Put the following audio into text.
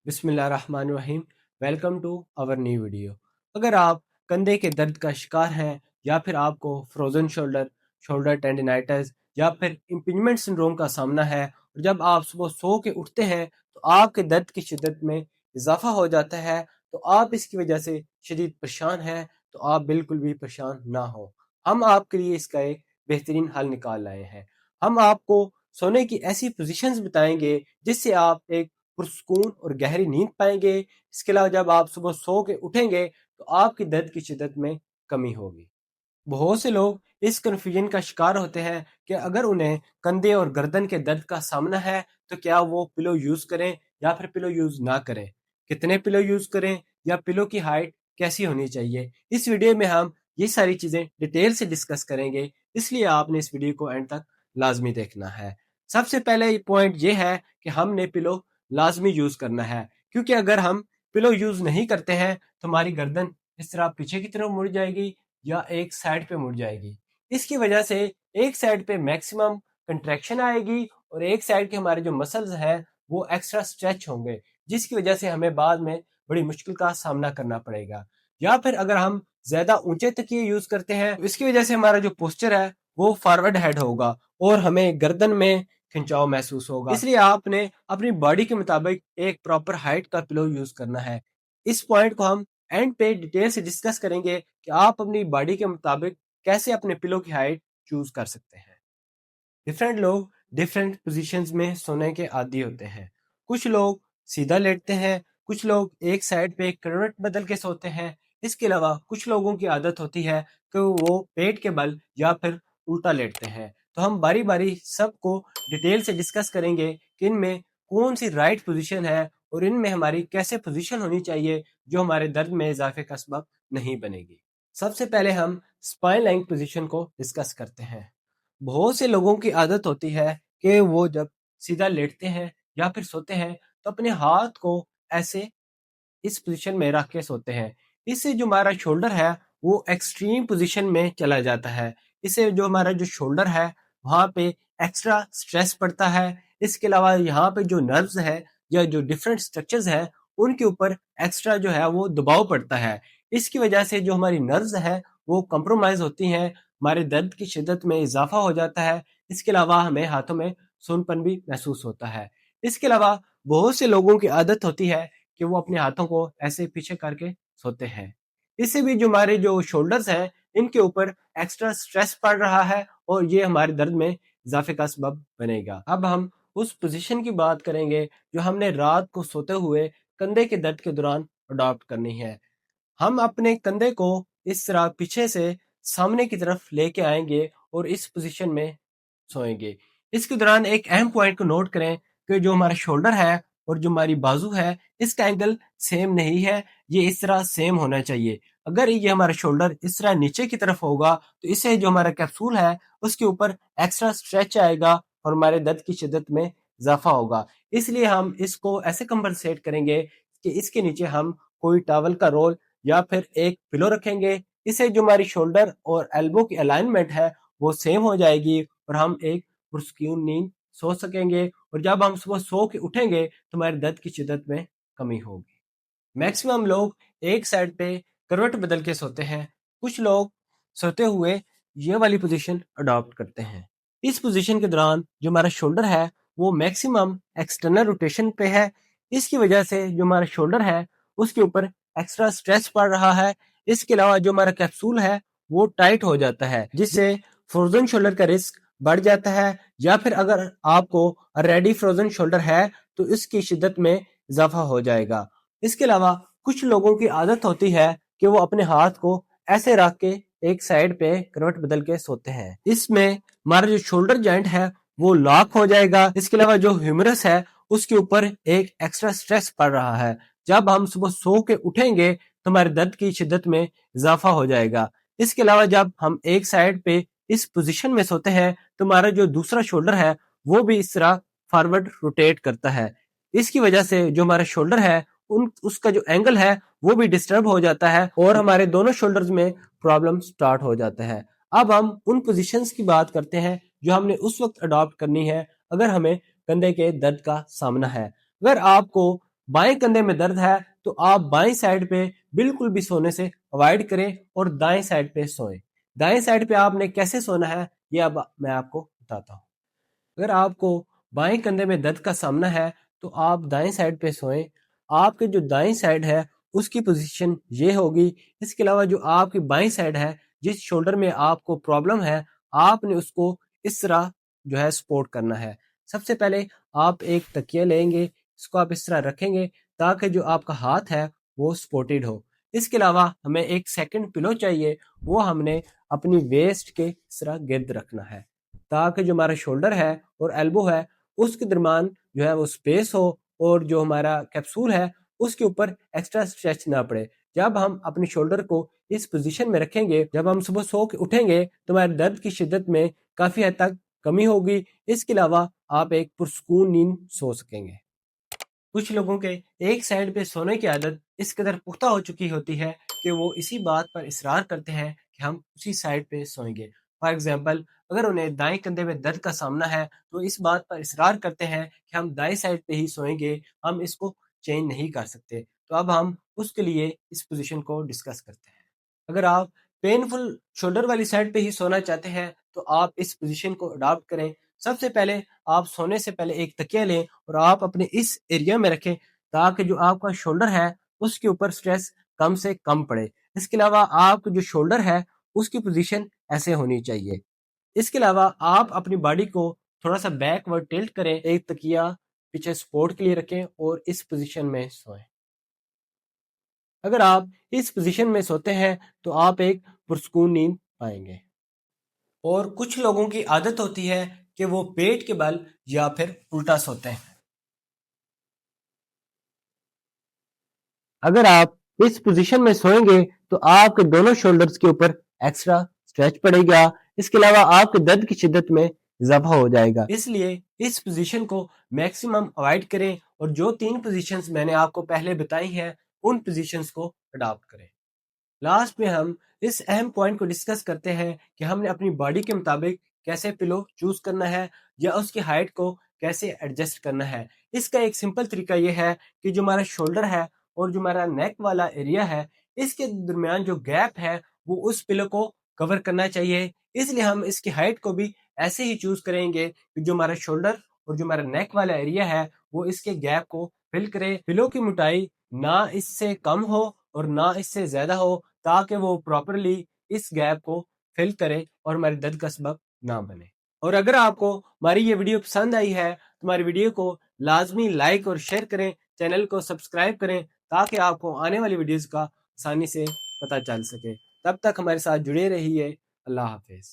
बिस्मिल्लाहिर्रहमानिर्रहीम। Welcome to our new video. अगर आप कंधे के दर्द का शिकार हैं या फिर आपको फ्रोजन शोल्डर, शोल्डर टेंडिनाइटिस या फिर इम्पिंजमेंट सिंड्रोम का सामना है और जब आप सुबह सो के उठते हैं तो आपके दर्द की शिद्दत में इजाफा हो जाता है, तो आप इसकी वजह से शदीद परेशान हैं, तो आप बिल्कुल भी परेशान ना हो। हम आपके लिए इसका एक बेहतरीन हल निकाल लाए हैं। हम आपको सोने की ऐसी पोजीशंस बताएंगे जिससे आप एक पुरसकून और गहरी नींद पाएंगे। इसके अलावा जब आप सुबह सो के उठेंगे तो आपकी दर्द की शिद्दत में कमी होगी। बहुत से लोग इस कन्फ्यूजन का शिकार होते हैं कि अगर उन्हें कंधे और गर्दन के दर्द का सामना है तो क्या वो पिलो यूज करें या फिर पिलो यूज ना करें, कितने पिलो यूज करें या पिलो की हाइट कैसी होनी चाहिए। इस वीडियो में हम ये सारी चीजें डिटेल से डिस्कस करेंगे, इसलिए आपने इस वीडियो को एंड तक लाजमी देखना है। सबसे पहले पॉइंट ये है कि हमने पिलो लाजमी यूज करना है, क्योंकि अगर हम पिलो यूज नहीं करते हैं तो हमारी गर्दन इस तरह पीछे की तरफ मुड़ जाएगी या एक साइड पे मुड़ जाएगी। इसकी वजह से एक साइड पे मैक्सिमम कंट्रैक्शन आएगी और एक साइड के हमारे जो मसल्स हैं वो एक्स्ट्रा स्ट्रेच होंगे, जिसकी वजह से हमें बाद में बड़ी मुश्किल का सामना करना पड़ेगा। या फिर अगर हम ज्यादा ऊंचे तकिए यूज करते हैं तो इसकी वजह से हमारा जो पोस्चर है वो फॉरवर्ड हेड होगा और हमें गर्दन में खिंचाव महसूस होगा। इसलिए आपने अपनी बॉडी के मुताबिक एक प्रॉपर हाइट का पिलो यूज करना है। इस पॉइंट को हम एंड पे डिटेल से डिस्कस करेंगे कि आप अपनी बॉडी के मुताबिक कैसे अपने पिलो की हाइट चूज कर सकते हैं। डिफरेंट लोग डिफरेंट पोजीशंस में सोने के आदी होते हैं। कुछ लोग सीधा लेटते हैं, कुछ लोग एक साइड पे करवट बदल के सोते हैं। इसके अलावा कुछ लोगों की आदत होती है कि वो पेट के बल या फिर उल्टा लेटते हैं। तो हम बारी बारी सबको डिटेल से डिस्कस करेंगे कि इनमें कौन सी राइट पोजीशन है और इनमें हमारी कैसे पोजीशन होनी चाहिए जो हमारे दर्द में इजाफे का सबब नहीं बनेगी। सबसे पहले हम स्पाइन लाइन पोजीशन को डिस्कस करते हैं। बहुत से लोगों की आदत होती है कि वो जब सीधा लेटते हैं या फिर सोते हैं तो अपने हाथ को ऐसे इस पोजीशन में रख के सोते हैं। इससे जो हमारा शोल्डर है वो एक्सट्रीम पोजीशन में चला जाता है। इससे जो हमारा जो शोल्डर है वहाँ पे एक्स्ट्रा स्ट्रेस पड़ता है। इसके अलावा यहाँ पे जो नर्व्स है या जो डिफरेंट स्ट्रक्चर्स है उनके ऊपर एक्स्ट्रा जो है वो दबाव पड़ता है। इसकी वजह से जो हमारी नर्व्स है वो कंप्रोमाइज होती हैं, हमारे दर्द की शिद्दत में इजाफा हो जाता है। इसके अलावा हमें हाथों में सूनपन भी महसूस होता है। इसके अलावा बहुत से लोगों की आदत होती है कि वो अपने हाथों को ऐसे पीछे करके सोते हैं। इससे भी जो हमारे जो शोल्डर्स हैं इनके ऊपर एक्स्ट्रा स्ट्रेस पड़ रहा है और ये हमारे दर्द में इजाफे का सबब बनेगा। अब हम उस पोजीशन की बात करेंगे जो हमने रात को सोते हुए कंधे के दर्द के दौरान अडॉप्ट करनी है। हम अपने कंधे को इस तरह पीछे से सामने की तरफ लेके आएंगे और इस पोजीशन में सोएंगे। इसके दौरान एक अहम पॉइंट को नोट करें कि जो हमारा शोल्डर है और जो हमारी बाजू है इसका एंगल सेम नहीं है, ये इस तरह सेम होना चाहिए। अगर ये हमारा शोल्डर इस तरह नीचे की तरफ होगा तो इससे जो हमारा कैप्सूल है उसके ऊपर एक्स्ट्रा स्ट्रेच आएगा और हमारे दर्द की शिद्दत में इजाफा होगा। इसलिए हम इसको ऐसे कंपनसेट करेंगे कि इसके नीचे हम कोई टॉवल का रोल या फिर एक पिलो रखेंगे। इससे जो हमारी शोल्डर और एल्बो की अलाइनमेंट है वो सेम हो जाएगी और हम एक पुरस्कून नींद सो सकेंगे और जब हम सुबह सो के उठेंगे तो हमारे दर्द की शिद्दत में कमी होगी। मैक्सिमम लोग एक साइड पे करवट बदल के सोते हैं। कुछ लोग सोते हुए ये वाली पोजीशन अडॉप्ट करते हैं। इस पोजीशन के दौरान जो हमारा शोल्डर है वो मैक्सिमम एक्सटर्नल रोटेशन पे है। इसकी वजह से जो हमारा शोल्डर है उसके ऊपर एक्स्ट्रा स्ट्रेस पड़ रहा है। इसके अलावा जो हमारा कैप्सूल है वो टाइट हो जाता है, जिससे फ्रोजन शोल्डर का रिस्क बढ़ जाता है। या फिर अगर आपको ऑलरेडी फ्रोजन शोल्डर है तो इसकी शिद्दत में इजाफा हो जाएगा। इसके अलावा कुछ लोगों की आदत होती है कि वो अपने हाथ को ऐसे रख के एक साइड पे करवट बदल के सोते हैं। इसमें हमारा जो शोल्डर जॉइंट है वो लॉक हो जाएगा। इसके अलावा जो ह्यूमरस है उसके ऊपर एक एक्स्ट्रा स्ट्रेस पड़ रहा है। जब हम सुबह सो के उठेंगे तो हमारे दर्द की शिद्दत में इजाफा हो जाएगा। इसके अलावा जब हम एक साइड पे इस पोजीशन में सोते हैं तो हमारा जो दूसरा शोल्डर है वो भी इस तरह फॉरवर्ड रोटेट करता है। इसकी वजह से जो हमारा शोल्डर है उसका जो एंगल है वो भी डिस्टर्ब हो जाता है और हमारे दोनों शोल्डर्स में प्रॉब्लम स्टार्ट हो जाता है। अब हम उन पोजीशंस की बात करते हैं जो हमने उस वक्त अडॉप्ट करनी है अगर हमें कंधे के दर्द का सामना है। अगर आपको بائیں کندھے میں درد ہے تو آپ بائیں سائڈ پہ بالکل بھی سونے سے اوائڈ کریں اور دائیں سائڈ پہ سوئیں۔ دائیں سائڈ پہ آپ نے کیسے سونا ہے یہ اب میں آپ کو بتاتا ہوں۔ اگر آپ کو بائیں کندھے میں درد کا سامنا ہے تو آپ دائیں سائڈ پہ سوئیں۔ آپ کے جو دائیں سائڈ ہے اس کی پوزیشن یہ ہوگی۔ اس کے علاوہ جو آپ کی بائیں سائڈ ہے، جس شولڈر میں آپ کو پرابلم ہے، آپ نے اس کو اس طرح جو ہے سپورٹ کرنا ہے۔ سب سے پہلے آپ ایک تکیہ لیں گے، اس کو آپ اس طرح رکھیں گے تاکہ جو آپ کا ہاتھ ہے وہ سپورٹڈ ہو۔ اس کے علاوہ ہمیں ایک سیکنڈ پلو چاہیے، وہ ہم نے اپنی ویسٹ کے اس طرح گرد رکھنا ہے تاکہ جو ہمارا شولڈر ہے اور ایلبو ہے اس کے درمیان جو ہے وہ سپیس ہو اور جو ہمارا کیپسول ہے اس کے اوپر ایکسٹرا اسٹریچ نہ پڑے۔ جب ہم اپنے شولڈر کو اس پوزیشن میں رکھیں گے، جب ہم صبح سو کے اٹھیں گے تو ہمارے درد کی شدت میں کافی حد تک کمی ہوگی۔ اس کے علاوہ آپ ایک پرسکون نیند سو سکیں گے۔ کچھ لوگوں کے ایک سائڈ پہ سونے کی عادت اس قدر پختہ ہو چکی ہوتی ہے کہ وہ اسی بات پر اصرار کرتے ہیں کہ ہم اسی سائڈ پہ سوئیں گے۔ فار ایگزامپل، اگر انہیں دائیں کندھے میں درد کا سامنا ہے تو اس بات پر اصرار کرتے ہیں کہ ہم دائیں سائڈ پہ ہی سوئیں گے، ہم اس کو چینج نہیں کر سکتے۔ تو اب ہم اس کے لیے اس پوزیشن کو ڈسکس کرتے ہیں۔ اگر آپ پینفل شولڈر والی سائڈ پہ ہی سونا چاہتے ہیں تو آپ اس پوزیشن کو اڈاپٹ کریں۔ سب سے پہلے آپ سونے سے پہلے ایک تکیہ لیں اور آپ اپنے اس ایریا میں رکھیں تاکہ جو آپ کا شولڈر ہے اس کے اوپر سٹریس کم سے کم پڑے۔ اس کے علاوہ آپ جو شولڈر ہے اس کی پوزیشن ایسے ہونی چاہیے۔ اس کے علاوہ آپ اپنی باڈی کو تھوڑا سا بیک ورڈ ٹلٹ کریں، ایک تکیہ پیچھے سپورٹ کے لیے رکھیں اور اس پوزیشن میں سوئیں۔ اگر آپ اس پوزیشن میں سوتے ہیں تو آپ ایک پرسکون نیند پائیں گے۔ اور کچھ لوگوں کی عادت ہوتی ہے کہ وہ پیٹ کے بل یا پھر الٹا سوتے ہیں۔ اگر آپ اس پوزیشن میں سوئیں گے تو آپ کے دونوں شولڈرز کے اوپر ایکسٹرا سٹریچ پڑے گا۔ اس کے علاوہ آپ کے درد کی شدت میں اضافہ ہو جائے گا۔ اس لیے اس پوزیشن کو میکسیمم اوائڈ کریں اور جو 3 پوزیشنز میں نے آپ کو پہلے بتائی ہیں ان پوزیشنز کو اڈاپٹ کریں۔ لاسٹ میں ہم اس اہم پوائنٹ کو ڈسکس کرتے ہیں کہ ہم نے اپنی باڈی کے مطابق کیسے پلو چوز کرنا ہے یا اس کی ہائٹ کو کیسے ایڈجسٹ کرنا ہے۔ اس کا ایک سمپل طریقہ یہ ہے کہ جو ہمارا شولڈر ہے اور جو ہمارا نیک والا ایریا ہے اس کے درمیان جو گیپ ہے وہ اس پلو کو کور کرنا چاہیے۔ اس لیے ہم اس کی ہائٹ کو بھی ایسے ہی چوز کریں گے کہ جو ہمارا شولڈر اور جو ہمارا نیک والا ایریا ہے وہ اس کے گیپ کو فل کرے۔ پلو کی موٹائی نہ اس سے کم ہو اور نہ اس سے زیادہ ہو تاکہ وہ پراپرلی اس گیپ کو فل کرے اور ہمارے درد کا سبب نہ بنے۔ اور اگر آپ کو ہماری یہ ویڈیو پسند آئی ہے تو ہماری ویڈیو کو لازمی لائک اور شیئر کریں، چینل کو سبسکرائب کریں تاکہ آپ کو آنے والی ویڈیوز کا آسانی سے پتہ چل سکے۔ تب تک ہمارے ساتھ جڑے رہیے۔ اللہ حافظ۔